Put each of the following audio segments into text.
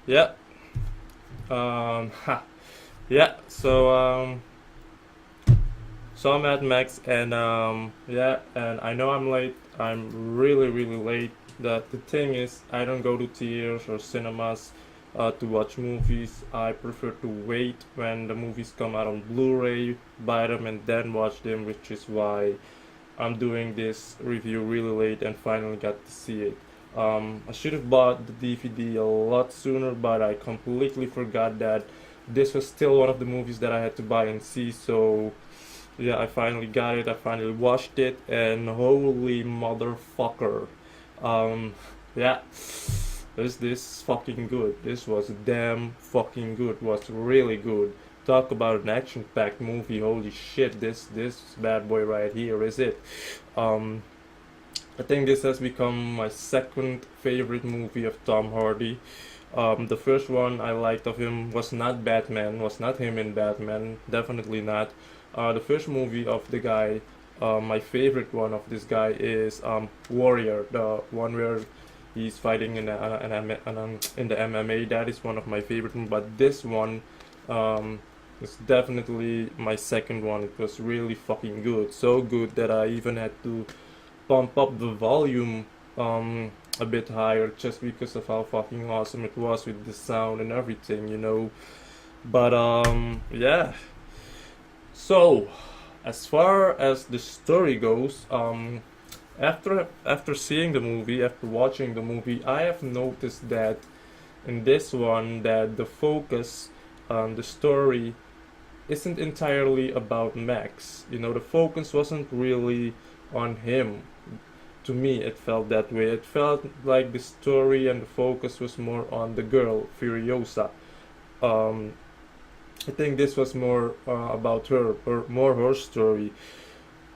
Yeah. Ha. Yeah. So I'm at Max, and yeah, and I know I'm late. I'm really, really late. The thing is, I don't go to theaters or cinemas to watch movies. I prefer to wait when the movies come out on Blu-ray, buy them, and then watch them, which is why I'm doing this review really late and finally got to see it. I should have bought the DVD a lot sooner, but I completely forgot that this was still one of the movies that I had to buy and see. So yeah, I finally got it. I finally watched it, and holy motherfucker, um, yeah, this fucking good. This was damn fucking good. Was really good. Talk about an action-packed movie. Holy shit, this bad boy right here is it. Um, I think this has become my second favorite movie of Tom Hardy. The first one I liked of him was not Batman, was not him in Batman, definitely not. The first movie of the guy, my favorite one of this guy is Warrior, the one where he's fighting in the MMA. That is one of my favorite ones, but this one um, is definitely my second one. It was really fucking good, so good that I even had to pump up the volume a bit higher just because of how fucking awesome it was with the sound and everything. But yeah. So, as far as the story goes, after seeing the movie, after watching the movie, I have noticed that in this one that the focus, the story isn't entirely about Max. The focus wasn't really on him. To me, it felt that way. It felt like the story and the focus was more on the girl, Furiosa. Um, I think this was more about her, or more her story.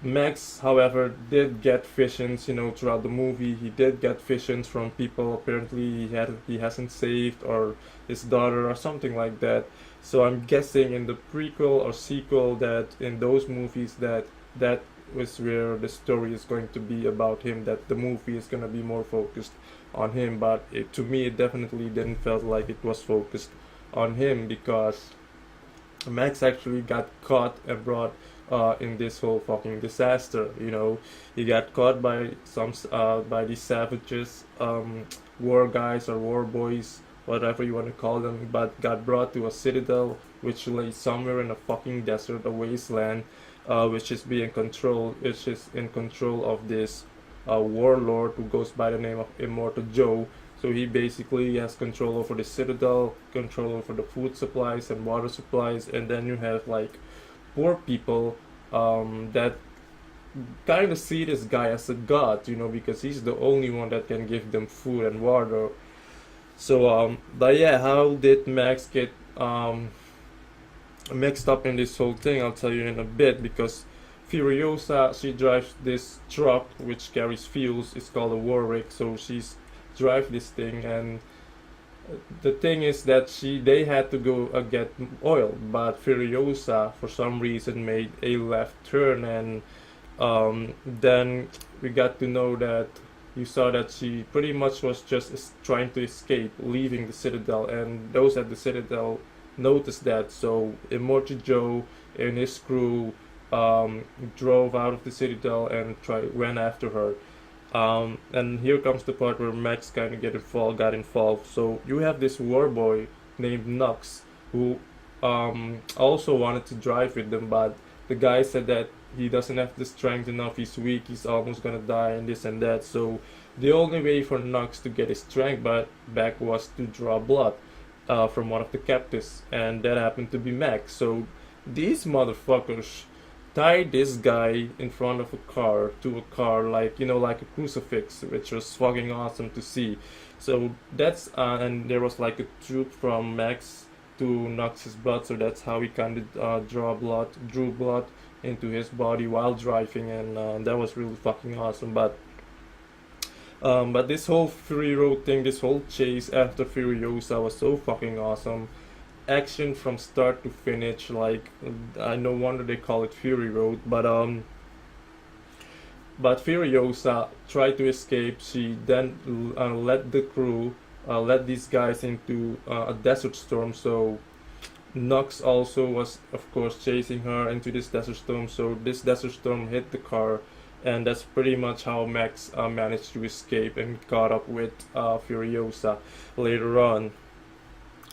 Max, however, did get visions, throughout the movie. He did get visions from people apparently he hasn't saved, or his daughter, or something like that. So I'm guessing in the prequel or sequel that in those movies that was where the story is going to be about him. That the movie is gonna be more focused on him. But to me, it definitely didn't felt like it was focused on him because Max actually got caught and brought in this whole fucking disaster. He got caught by by these savages, war guys or war boys, whatever you want to call them, but got brought to a citadel which lay somewhere in a fucking desert, a wasteland, which is in control of this warlord who goes by the name of Immortal Joe. So he basically has control over the citadel, control over the food supplies and water supplies, and then you have like poor people that kind of see this guy as a god, because he's the only one that can give them food and water. So, but yeah, how did Max get mixed up in this whole thing? I'll tell you in a bit because Furiosa, she drives this truck which carries fuels. It's called a Warwick, so she's drive this thing, and the thing is that they had to go get oil, but Furiosa for some reason made a left turn, and then we got to know that you saw that she pretty much was just trying to escape, leaving the Citadel, and those at the Citadel noticed that. So Immortal Joe and his crew drove out of the Citadel and went after her. And here comes the part where Max kind of got involved. So you have this war boy named Nux who also wanted to drive with them, but the guy said that he doesn't have the strength enough. He's weak. He's almost gonna die, and this and that. So the only way for Nux to get his strength back was to draw blood from one of the captives, and that happened to be Max. So these motherfuckers tied this guy in front of a car to a car, like a crucifix, which was fucking awesome to see. So that's and there was like a tube from Max to Nox's blood, so that's how he kind of drew blood into his body while driving, and that was really fucking awesome. But this whole Fury Road thing, this whole chase after Furiosa was so fucking awesome. Action from start to finish, like I no wonder they call it Fury Road. But Furiosa tried to escape. She then led the crew led these guys into a desert storm. So Nux also was, of course, chasing her into this desert storm. So this desert storm hit the car, and that's pretty much how Max managed to escape and caught up with Furiosa later on.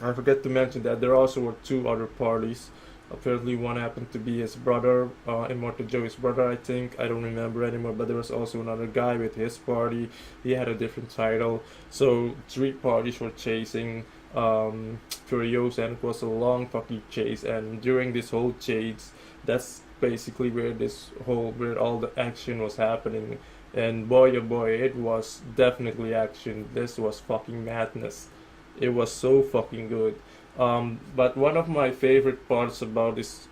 I forget to mention that there also were two other parties. Apparently, one happened to be his brother, Immortal Joe's brother, I think. I don't remember anymore, but there was also another guy with his party. He had a different title. So, three parties were chasing Furiosa, and it was a long fucking chase. And during this whole chase, that's basically where all the action was happening. And boy, oh boy, it was definitely action. This was fucking madness. It was so fucking good. But one of my favorite parts about this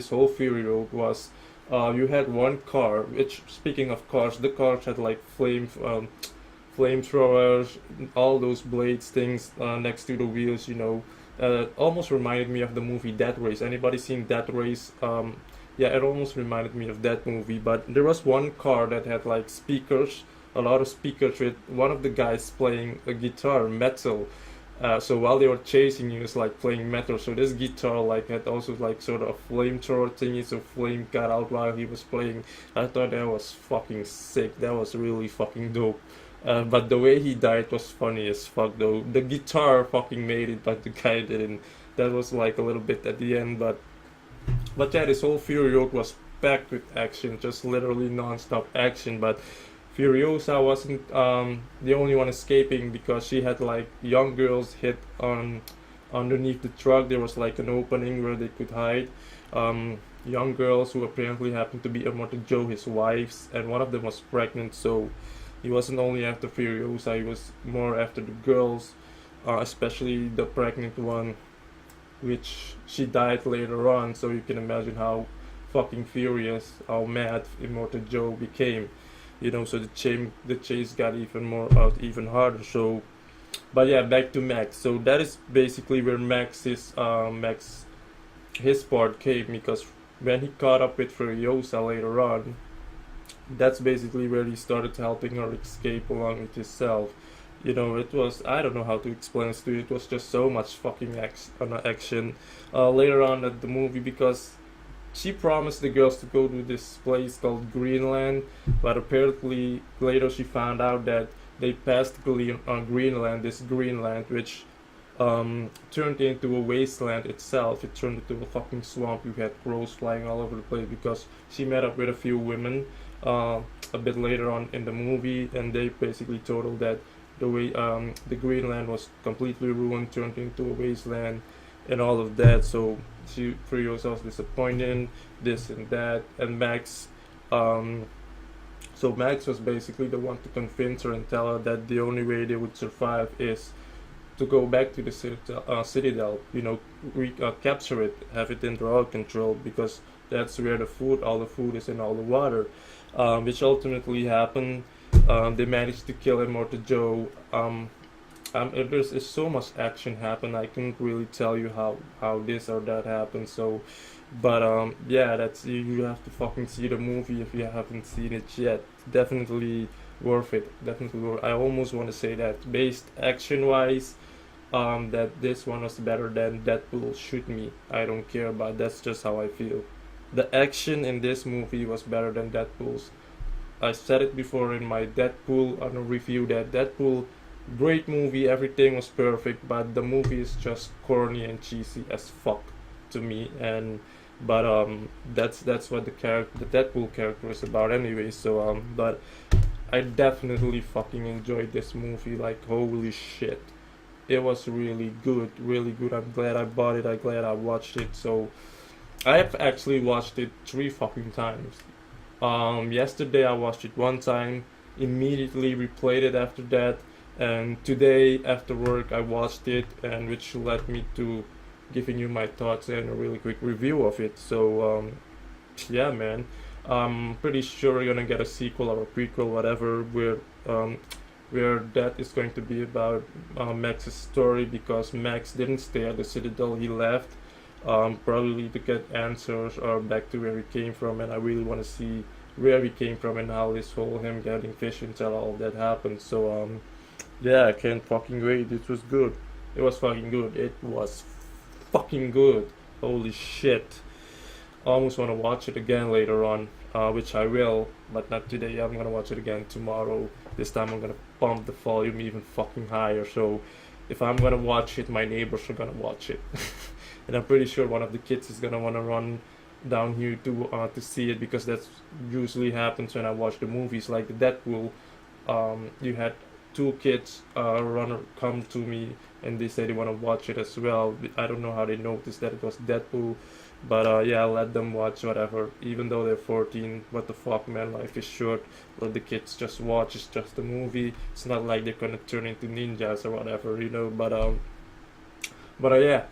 whole Fury Road was you had one car. Which, speaking of cars, the cars had like flamethrowers, all those blades things next to the wheels. Almost reminded me of the movie Death Race. Anybody seen Death Race? Yeah, it almost reminded me of that movie. But there was one car that had like speakers, a lot of speakers with one of the guys playing a guitar, metal. So while they were chasing, he was like playing metal. So this guitar like had also like sort of a flamethrower thingy, so flame got out while he was playing. I thought that was fucking sick. That was really fucking dope. But the way he died was funny as fuck though. The guitar fucking made it, but the guy didn't. That was like a little bit at the end, but yeah, this whole Fury Road was packed with action, just literally non-stop action. But Furiosa wasn't the only one escaping because she had like young girls hid on underneath the truck. There was like an opening where they could hide. Young girls who apparently happened to be Immortal Joe, his wives, and one of them was pregnant. So he wasn't only after Furiosa; he was more after the girls, especially the pregnant one, which she died later on. So you can imagine how fucking furious, how mad Immortal Joe became. So the chase got even harder. So, but yeah, back to Max. So that is basically where Max his part came, because when he caught up with Furiosa later on, that's basically where he started helping her escape along with himself. It was, I don't know how to explain this to you. It was just so much fucking action later on at the movie, because she promised the girls to go to this place called Greenland, but apparently later she found out that they passed Greenland, this Greenland, which turned into a wasteland itself. It turned into a fucking swamp. You had crows flying all over the place, because she met up with a few women a bit later on in the movie, and they basically told her that the Greenland was completely ruined, turned into a wasteland, and all of that. So she Furiosa was disappointed, this and that, and Max was basically the one to convince her and tell her that the only way they would survive is to go back to the Citadel, capture it, have it under our control, because that's where all the food is, and all the water, which ultimately happened. They managed to kill Immortal Joe. There's so much action happened. I couldn't really tell you how this or that happened. So, but yeah, that's you have to fucking see the movie if you haven't seen it yet. Definitely worth it. Definitely worth. I almost want to say that based action wise, that this one was better than Deadpool Shoot Me. I don't care, but that's just how I feel. The action in this movie was better than Deadpool's. I said it before in my Deadpool review that Deadpool, great movie, everything was perfect, but the movie is just corny and cheesy as fuck to me. And but that's what the Deadpool character is about anyway. So but I definitely fucking enjoyed this movie. Like holy shit, it was really good, really good. I'm glad I bought it. I'm glad I watched it. So I have actually watched it 3 fucking times. Yesterday I watched it one time, immediately replayed it after that, and today after work I watched it, and which led me to giving you my thoughts and a really quick review of it. So yeah, man, I'm pretty sure we're gonna get a sequel or a prequel, whatever, where that is going to be about Max's story, because Max didn't stay at the Citadel, he left. Probably to get answers or back to where he came from, and I really want to see where he came from and how this whole him getting fish until all of that happened. So Yeah, I can't fucking wait. It was good. It was fucking good. It was fucking good. Holy shit. Almost want to watch it again later on, which I will, but not today. I'm gonna watch it again tomorrow. This time I'm gonna pump the volume even fucking higher. So if I'm gonna watch it, my neighbors are gonna watch it, and I'm pretty sure one of the kids is gonna wanna run down here to see it because that's usually happens when I watch the movies like the Deadpool. You had two kids run come to me and they said they want to watch it as well. I don't know how they noticed that it was Deadpool, but yeah, let them watch whatever. Even though they're 14, what the fuck, man? Life is short. Let the kids just watch. It's just a movie. It's not like they're gonna turn into ninjas or whatever, you know. But yeah,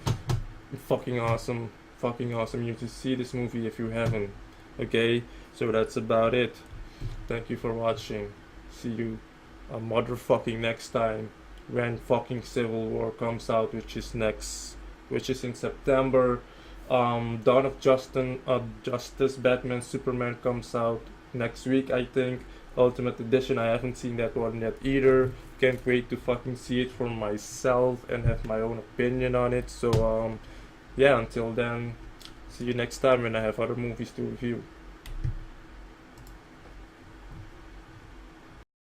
fucking awesome, fucking awesome. You should see this movie if you haven't. Okay, so that's about it. Thank you for watching. See you a motherfucking next time when fucking Civil War comes out, which is in September. Dawn of Justice, Batman, Superman comes out next week, I think. Ultimate Edition, I haven't seen that one yet either. Can't wait to fucking see it for myself and have my own opinion on it. So, yeah, until then, see you next time when I have other movies to review.